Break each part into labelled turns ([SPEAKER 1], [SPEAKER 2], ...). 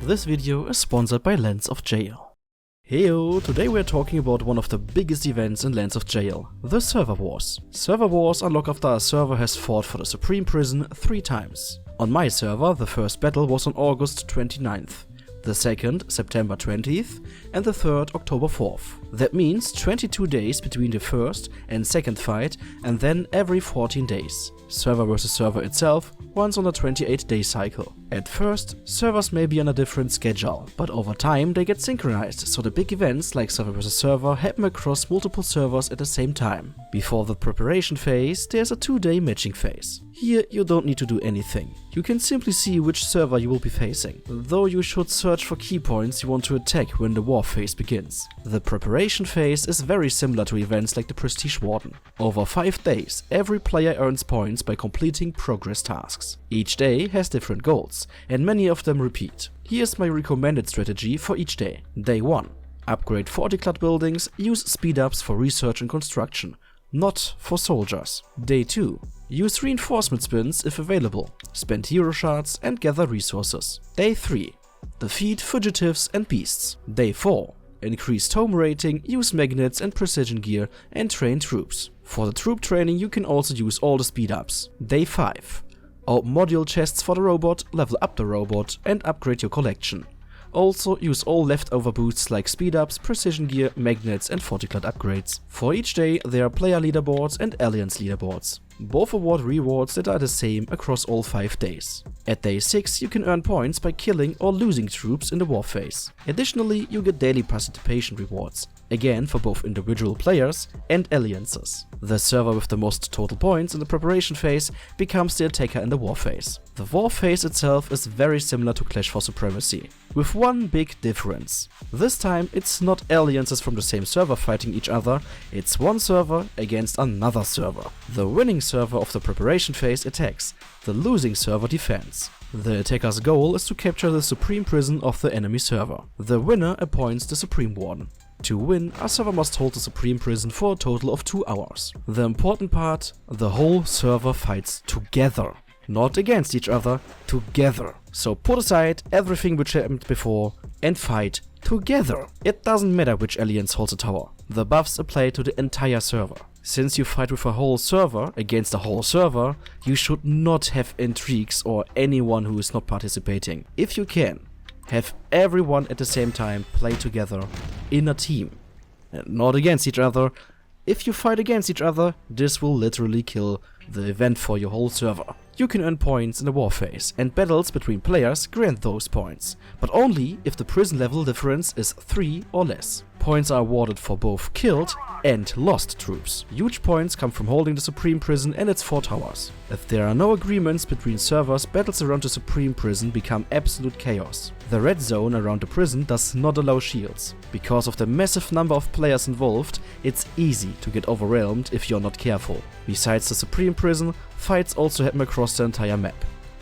[SPEAKER 1] This video is sponsored by Lands of Jail. Heyo, today we are talking about one of the biggest events in Lands of Jail, the Server Wars. Server Wars unlock after a server has fought for the Supreme Prison 3 times. On my server, the first battle was on August 29th, the second September 20th, and the third October 4th. That means 22 days between the first and second fight, and then every 14 days. Server versus server itself runs on a 28-day cycle. At first, servers may be on a different schedule, but over time they get synchronized, so the big events like server versus server happen across multiple servers at the same time. Before the preparation phase, there's a 2-day matching phase. Here you don't need to do anything. You can simply see which server you will be facing, though you should search for key points you want to attack when the war phase begins. The preparation phase is very similar to events like the Prestige Warden. Over 5 days, every player earns points by completing progress tasks. Each day has different goals, and many of them repeat. Here's my recommended strategy for each day. Day 1. Upgrade 40-clad buildings, use speed-ups for research and construction, not for soldiers. Day 2. Use reinforcement spins if available, spend hero shards and gather resources. Day 3. Defeat fugitives and beasts. Day 4. Increase tome rating, use magnets and precision gear, and train troops. For the troop training you can also use all the speed-ups. Day 5. Open module chests for the robot, level up the robot, and upgrade your collection. Also use all leftover boosts like speed-ups, precision gear, magnets, and 40-clad upgrades. For each day there are player leaderboards and alliance leaderboards. Both award rewards that are the same across all 5 days. At day 6 you can earn points by killing or losing troops in the war phase. Additionally, you get daily participation rewards, again for both individual players and alliances. The server with the most total points in the preparation phase becomes the attacker in the war phase. The war phase itself is very similar to Clash for Supremacy, with one big difference. This time it's not alliances from the same server fighting each other, it's one server against another server. The winning server of the preparation phase attacks, the losing server defends. The attacker's goal is to capture the Supreme Prison of the enemy server. The winner appoints the Supreme Warden. To win, a server must hold the Supreme Prison for a total of 2 hours. The important part, the whole server fights together. Not against each other, together. So put aside everything which happened before and fight together. It doesn't matter which alliance holds a tower. The buffs apply to the entire server. Since you fight with a whole server against a whole server, you should not have intrigues or anyone who is not participating. If you can, have everyone at the same time play together in a team and not against each other. If you fight against each other, this will literally kill the event for your whole server. You can earn points in the war phase, and battles between players grant those points, but only if the prison level difference is 3 or less. Points are awarded for both killed and lost troops. Huge points come from holding the Supreme Prison and its 4 towers. If there are no agreements between servers, battles around the Supreme Prison become absolute chaos. The red zone around the prison does not allow shields. Because of the massive number of players involved, it's easy to get overwhelmed if you're not careful. Besides the Supreme Prison, fights also happen across the entire map.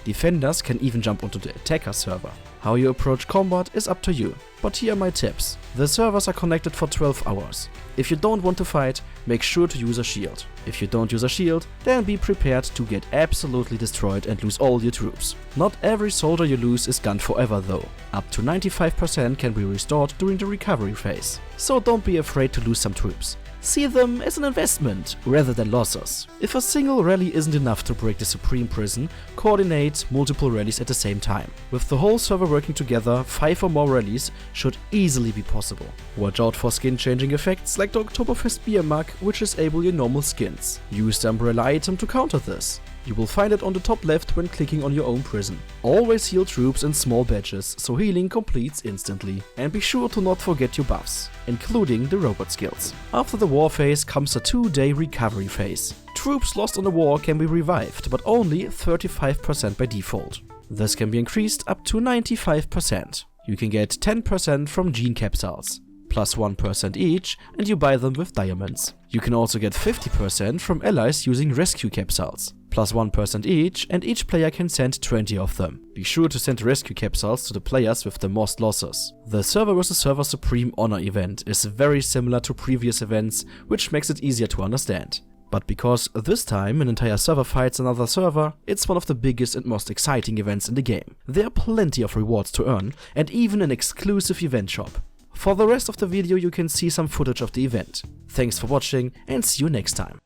[SPEAKER 1] Defenders can even jump onto the attacker server. How you approach combat is up to you, but here are my tips. The servers are connected for 12 hours. If you don't want to fight, make sure to use a shield. If you don't use a shield, then be prepared to get absolutely destroyed and lose all your troops. Not every soldier you lose is gone forever though. Up to 95% can be restored during the recovery phase. So don't be afraid to lose some troops. See them as an investment rather than losses. If a single rally isn't enough to break the Supreme Prison, coordinate multiple rallies at the same time. With the whole server working together, 5 or more rallies should easily be possible. Watch out for skin changing effects like the Oktoberfest beer mug, which disable your normal skins. Use the umbrella item to counter this. You will find it on the top left when clicking on your own prison. Always heal troops in small batches, so healing completes instantly. And be sure to not forget your buffs, including the robot skills. After the war phase comes a 2-day recovery phase. Troops lost on the war can be revived, but only 35% by default. This can be increased up to 95%. You can get 10% from gene capsules, plus 1% each, and you buy them with diamonds. You can also get 50% from allies using rescue capsules, plus 1% each, and each player can send 20 of them. Be sure to send rescue capsules to the players with the most losses. The Server vs Server Supreme Honor event is very similar to previous events, which makes it easier to understand. But because this time an entire server fights another server, it's one of the biggest and most exciting events in the game. There are plenty of rewards to earn and even an exclusive event shop. For the rest of the video you can see some footage of the event. Thanks for watching and see you next time.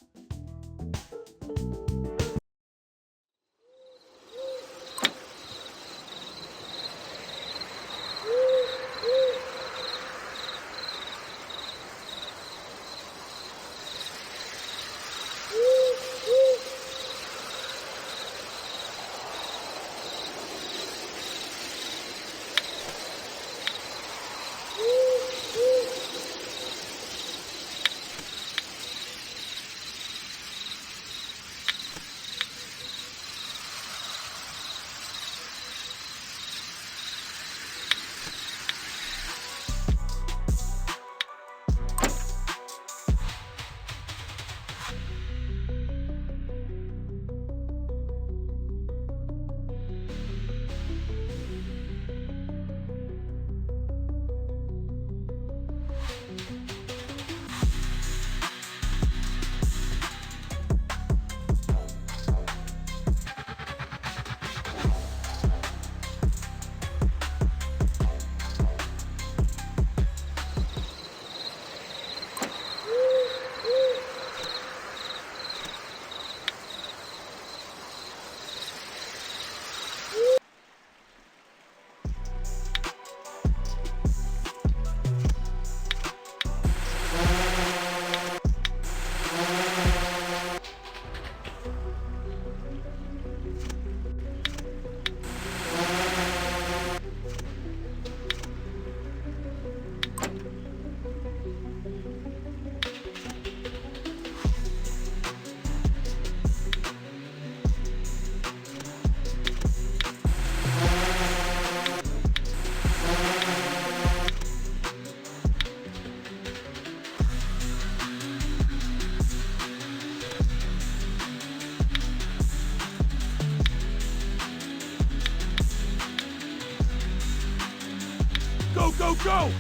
[SPEAKER 2] Go, go, go!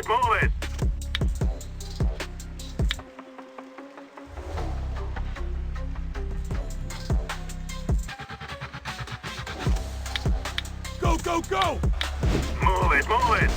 [SPEAKER 2] Move it! Go, go, go! Move it, move it!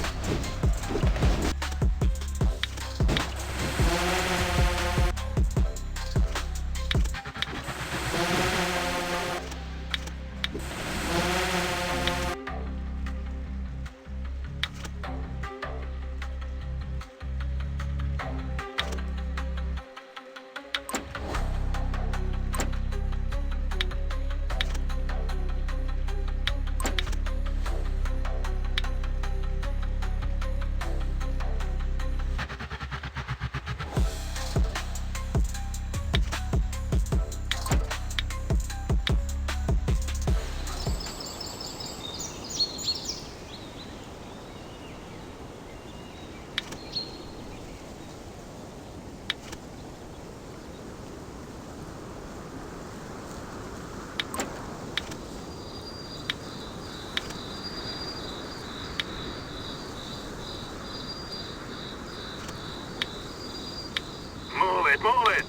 [SPEAKER 2] it, move it!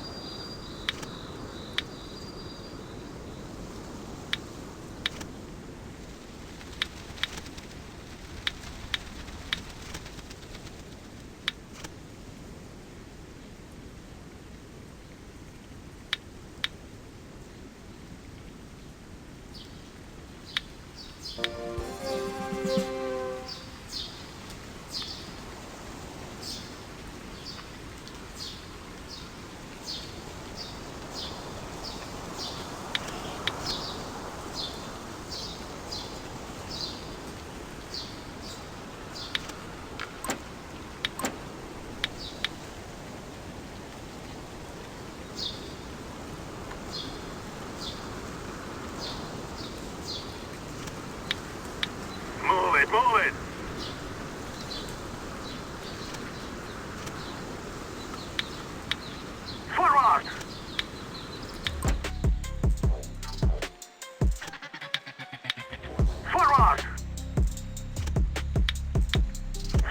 [SPEAKER 2] Move it! Forward! Forward!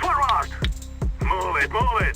[SPEAKER 2] Forward! Move it, move it!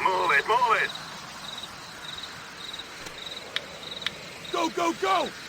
[SPEAKER 2] Move it! Move it!
[SPEAKER 3] Go, go, go!